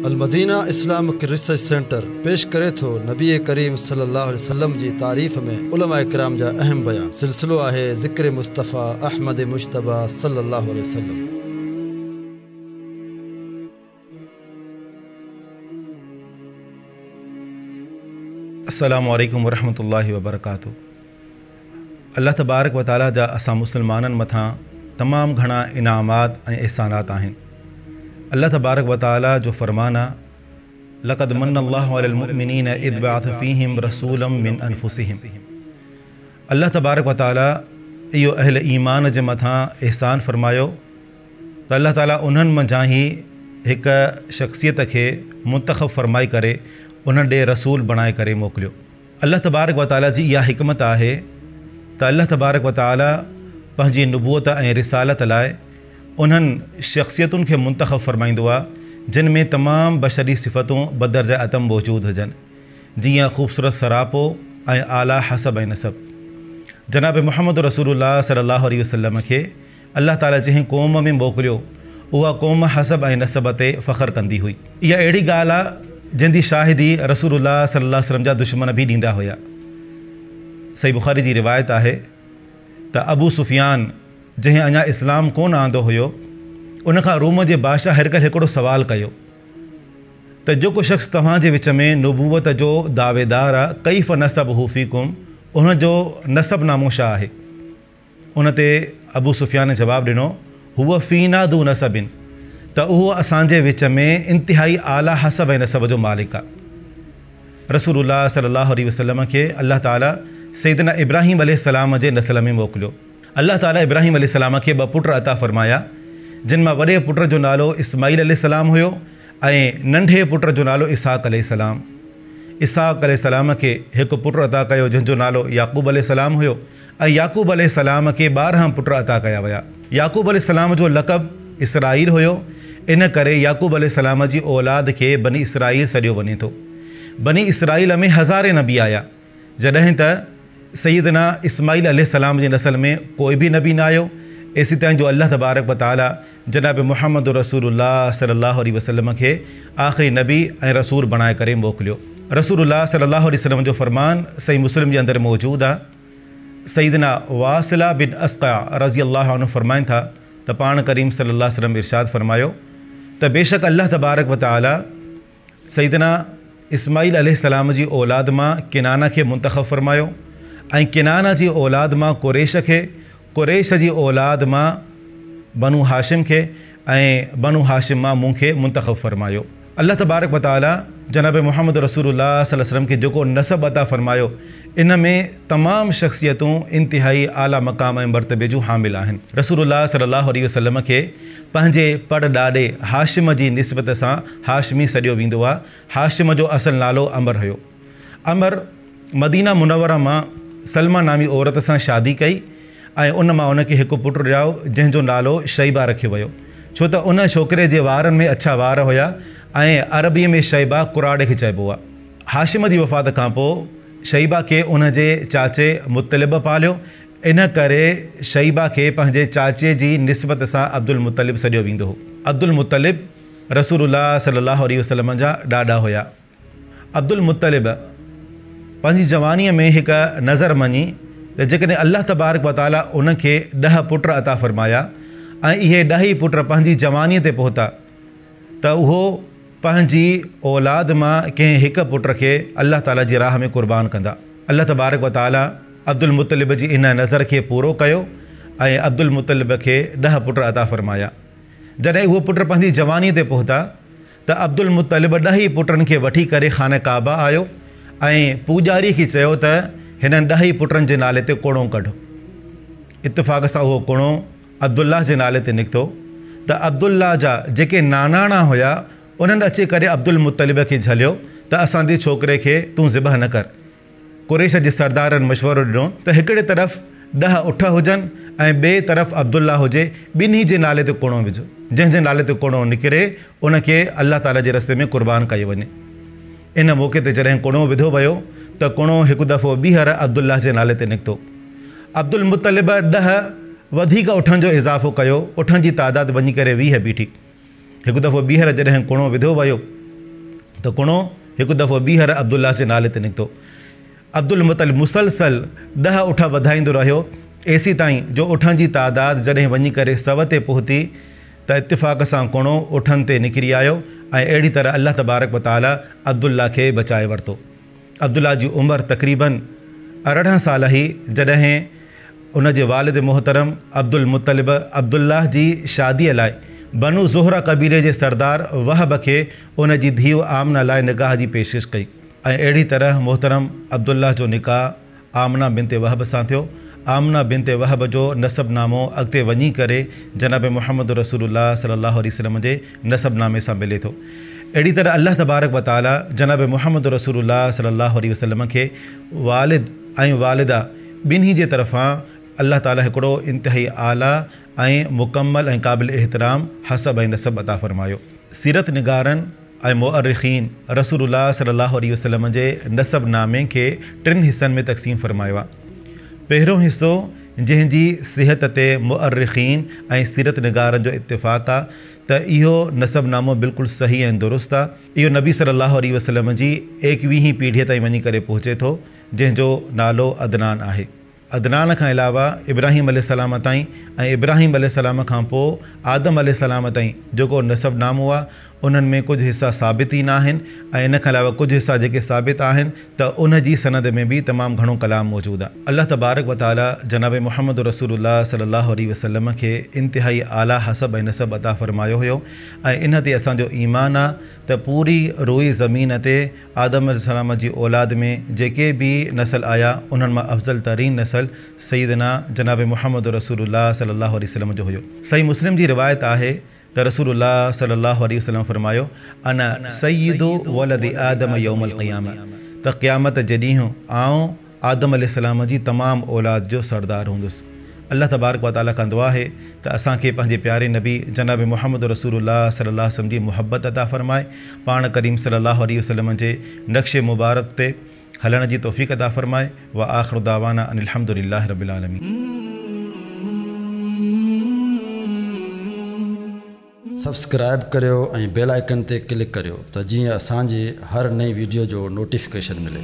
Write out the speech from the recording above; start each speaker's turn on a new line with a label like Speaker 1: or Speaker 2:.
Speaker 1: Al Madina Islamic research centre पेश करे थो नबी करीम सल्लल्लाहु अलैहि वसल्लम जी तारीफ़ में उलमा इकराम जा अहम बयान। सिलसिलो आहे ज़िक्र मुस्तफ़ा अहमद मुश्तबा सल्लल्लाहु अलैहि वसल्लम।
Speaker 2: अस्सलामु अलैकुम वरहमतुल्लाहि वबरकातुहू। अल्लाह तबारक व तआला जा असां मुस्लमाननि मथां तमामु घणा इनामात ऐं एहसानात आहिनि। अल्लाह तबारक व तआला जो फ़रमान आहे, लक़द मन्नल्लाहु अलल मुमिनीन इज़ बअथ फ़ीहिम रसूलन मिन अनफुसिहिम। अल्लाह तबारक व तआला इहो अहल ईमान जे मथां एहसान फ़रमायो त अल्लाह ताला उन्हनि मंझां ई हिकु शख़्सियत खे मुंतख़ब फ़रमाए करे उन ॾे रसूल बणाए करे मोकिलियो। अल्लाह तबारक व तआला जी इहा हिकमत आहे त अल्लाह तबारक व तआला पंहिंजी नुबूअत ऐं रिसालत लाइ उन्हनि शख़्सियतुनि खे मुंतख़ब फ़रमाईंदो आहे जिन में तमामु बशरी सिफ़तूं बदर्जा अतम मौजूदु हुजनि, जीअं ख़ूबसूरत सरापो ऐं आला हसब ऐं नसब। जनाब मुहम्मद रसूलुल्लाह सल्लल्लाहु अलैहि वसल्लम खे अल्लाह ताला जंहिं क़ौम में मोकिलियो उहा क़ौम हसब ऐं नसब ते फ़ख़्रु कंदी हुई। इहा अहिड़ी ॻाल्हि आहे जंहिंजी शाहिदी रसूलुल्लाह सल्लल्लाहु अलैहि वसल्लम जा दुश्मन बि ॾींदा हुया। सही बुख़ारी जी रिवायत आहे त अबू सुफ़ियान जंहिं अञा इस्लाम कोन आंदो हुयो, उनखां रोम जे बादशाह हिरकल हिकिड़ो सुवालु कयो त जेको शख़्स तव्हांजे विच में नुबूवत जो दावेदार आहे, कैफ़ नसब हू फ़ीकुम, उनजो नसब नामो छा आहे? उन ते अबू सुफ़ियान ने जवाबु ॾिनो, हुअ फ़ीना दू नसबिन, त उहो असांजे विच में इंतिहाई आला हसब ऐं नसब जो मालिक आहे। रसूलुल्लाह सल्लल्लाहु अलैहि वसल्लम खे अल्लाह ताला सैयदना इब्राहीम अलैहिस्सलाम जे नस्ल में मोकिलियो। अल्लाह ताला इब्राहीम अलैहिस्सलाम खे ॿ पुट अता फ़रमाया, जिन मां वॾे पुट जो नालो इस्माईल अलैहिस्सलाम हुयो ऐं नंढे पुट जो नालो इसहाक़ अलैहिस्सलाम। इसहाक़ अलैहिस्सलाम खे हिकु पुटु अता कयो जंहिंजो नालो याक़ूब अलैहिस्सलाम हुयो ऐं याक़ूब अलैहिस्सलाम खे 12 पुट अता कया विया। याक़ूब अलैहिस्सलाम जो लक़ब इसराईल हुयो, इन करे याक़ूब अलैहिस्सलाम जी औलाद खे बनी इसराईल सॾियो वञे थो। बनी इसराईल में हज़ारे नबी आया, जॾहिं त सैयदना इस्माईल अलैहिस्सलाम जी नस्ल में कोई भी नबी न आयो। इसी तरह जो अल्लाह तबारक व तआला जनाब मुहम्मद रसूलुल्लाह सल्लल्लाहु अलैहि वसल्लम खे आख़िरी नबी ऐं रसूल बणाए करे मोकिलियो। रसूलुल्लाह सल्लल्लाहु अलैहि वसल्लम जो फ़रमान सही मुस्लिम जे अंदरि मौजूदु आहे। सैयदना वासिला बिन अस्क़ा रज़ी अल्लाह अन्हु फ़रमाइनि था त पाण करीम सल्लल्लाहु अलैहि वसल्लम इरशाद फ़रमायो त बेशक अल्लाह तबारक व तआला सैयदना इस्माईल अलैहिस्सलाम जी औलाद मां किनाना खे मुंतख़ब फ़रमायो ऐं किनाना जी औलाद मां कुरैश खे, कुरैश जी औलाद मां बनु हाशिम खे ऐं बनु हाशिम मां मूंखे मुंतख़ब फ़रमायो। अल्लाह तबारक व तआला जनाब मुहम्मद रसूलुल्लाह सल्लल्लाहु अलैहि वसल्लम खे जेको नसब अता फ़रमायो, इन में तमामु शख़्सियतूं इंतिहाई आला मक़ाम ऐं मर्तबे जूं हामिल आहिनि। रसूलुल्लाह सल्लल्लाहु अलैहि वसल्लम खे पंहिंजे पड़ ॾाॾे हाशिम जी निस्बत सां हाशिमी सॾियो वेंदो आहे। हाशिम जो असुलु नालो अमर हुयो। अमर मदीना मुनव्वरा मां सलमा नामी औरत सां शादी कई ऐं उन मां उनखे हिकु पुटु ॼायो जंहिंजो नालो शैबा रखियो वियो, छो त उन छोकिरे जे वारनि में अछा वार हुया ऐं अरबीअ में शैबा कुराड़े खे चइबो आहे। हाशिम जी वफ़ात खां पोइ शैबा खे उन जे चाचे मुतलिब पालियो, इन करे शैबा खे पंहिंजे चाचे जी निस्बत सां अब्दुल मुतलिब सॾियो वेंदो हो। अब्दुल मुतलिब रसूलुल्लाह सल्लल्लाहु अलैहि वसल्लम जा ॾाॾा हुया। अब्दुल मुतलिब पंहिंजी जवानीअ में हिकु नज़र मञी त जेकॾहिं अल्लाह तबारक व तआला उनखे 10 पुट अता फ़रमाया ऐं इहे 10 पुट पंहिंजी जवानीअ ते पहुता त उहो पंहिंजी औलाद मां कंहिं हिकु पुट खे अल्लाह ताला जी राह में क़ुर्बान कंदा। अल्लाह तबारक व तआला अब्दुल मुतलिब जी इन नज़र खे पूरो कयो ऐं अब्दुल मुतलिब खे 10 पुट अता फ़रमाया। जॾहिं उहो पुट पंहिंजी जवानीअ ते पहुता त अब्दुल मुतलिब 10 पुटनि खे वठी करे खाने काबा आयो ऐं पूॼारी खे चयो त हिननि 10 पुटनि जे नाले ते कोड़ो कढो। इत्तिफ़ाक़ सां उहो कोड़ो अब्दुल्लाह जे नाले ते निकितो त अब्दुल्लाह जा जेके नानाणा हुया उन्हनि अची करे अब्दुल मुतलिब खे झलियो त असांजे छोकिरे खे तूं ज़िबह न कर। कुरैश जे सरदारनि मशवरो ॾिनो त हिकिड़े तरफ़ 10 उठ हुजनि ऐं ॿिए तरफ़ अब्दुल्ला हुजे, ॿिन्ही जे नाले ते कोड़ो विझो, जंहिंजे नाले ते कोड़ो निकिरे उनखे अल्लाह ताला जे रस्ते में क़ुर्बान कयो वञे। इन मौक़े ते जॾहिं कोड़ो विधो वियो त कोड़ो हिकु दफ़ो ॿीहर अब्दुल्ला जे नाले ते निकितो। अब्दुल मुतलिब 10 वधीक उठनि जो इज़ाफ़ो कयो, उठनि जी तादाद वञी करे 20 बीठी। हिकु दफ़ो ॿीहर जॾहिं कोड़ो विधो वियो त कुणो हिकु दफ़ो ॿीहर अब्दुल्ला जे नाले ते निकितो। अब्दुल मुतलिब मुसलसल 10 उठ वधाईंदो रहियो, एसी ताईं जो उठनि जी तादाद जॾहिं वञी करे 100 ते पहुती त इत्तिफ़ाक़ सां कुणो उठनि ते निकिरी आयो ऐं अहिड़ी तरह अल्लाह तबारक व तआला अब्दुल्ला खे बचाए वरितो। अब्दुल्ला जी उमिरि तक़रीबन 18 साल हुई जॾहिं उन जे वालिद मोहतरम अब्दुल मुतलिब अब्दुल्ला जी शादीअ लाइ बनु ज़ुहरा क़बीले जे सरदार वहब खे उन जी धीउ आमना लाइ निकाह जी पेशिश कई ऐं अहिड़ी तरह मोहतरम अब्दुल्ला जो निकाह आमना बिनते वहब सां थियो। आमना बिनते वहब जो नसबनामो अॻिते वञी करे जनाब मुहम्मद रसूलुल्लाह सल्लल्लाहु अलैहि वसल्लम जे नसबनामे सां मिले थो। अहिड़ी तरह अल्लाह तबारक व तआला जनाब मुहम्मद रसूलुल्लाह सल्लल्लाहु अलैहि वसल्लम खे वालिद ऐं वालिदा ॿिन्ही जे तरफ़ां अल्लाह ताला हिकिड़ो इंतिहाई आला ऐं मुकम्मल ऐं क़ाबिल एहतराम हसब ऐं नसब अता फ़रमायो। सीरत निगारनि ऐं मुअर्रिख़ीन रसूलुल्लाह सल्लल्लाहु अलैहि वसल्लम जे नसबनामे खे 3 हिस्सनि में तक़सीम फ़रमायो आहे। पहिरियों हिस्सो जंहिंजी सिहत ते मुअर्रिख़ीन ऐं सीरत निगारनि जो इत्तिफ़ाक़ आहे त इहो नसबनामो बिल्कुलु सही ऐं दुरुस्त आहे। इहो नबी सल्लल्लाहु अलैहि वसल्लम जी 21वीं पीढ़ीअ ताईं वञी करे पहुचे थो, जंहिंजो नालो अदनान आहे। अदनान खां अलावा इब्राहिम अलैहिस्सलाम ताईं ऐं इब्राहिम अलैहिस्सलाम खां पोइ आदम अलैहिस्सलाम ताईं जेको नसबनामो आहे उन्हनि में कुझु हिसा साबित ई न आहिनि ऐं इन खां अलावा कुझु हिसा जेके साबित आहिनि त उन जी सनद में बि तमामु घणो कलाम मौजूदु आहे। अल्लाह तबारक व तआला जनाब मुहम्मद रसूलुल्लाह सल्लल्लाहु अलैहि वसल्लम खे इंतिहाई आला हसब ऐं नसब अता फ़रमायो हुयो ऐं इन ते असांजो ईमान आहे त पूरी रोई ज़मीन ते आदम अलैहिस्सलाम जी औलाद में जेके बि नसल आया उन्हनि मां अफ़ज़ल तरीन नसल सईदना जनाब मुहम्मद रसूलुल्लाह सल्लल्लाहु अलैहि वसल्लम जो हुयो। सही मुस्लिम जी रिवायत आहे त रसूलुल्लाह सल्लल्लाहु अलैहि वसल्लम फरमायो अना सय्यिदु वलदी आदम यौमल क़ियामा, त क़यामत जे ॾींहुं आउं आदम अलैहिस्सलाम जी तमामु औलाद जो सरदार हूंदुसि। अल्लाह तबारक व तआला खां दुआ आहे त असांखे पंहिंजे प्यारे नबी जनाब मुहम्मद रसूलुल्लाह सल्लल्लाहु अलैहि वसल्लम जी मुहब्बत अता फ़रमाए, पाण करीम सल्लल्लाहु अलैहि वसल्लम जे नक्शे मुबारक ते हलण जी तौफ़ीक़ अता फ़रमाए। व आख़िरु दावाना अनिल हम्दुलिल्लाहि रब्बिल आलमीन।
Speaker 1: सब्सक्राइब करियो ऐं बेल आइकन ते क्लिक करियो त जीअं असांजी हर नई वीडियो जो नोटिफिकेशन मिले।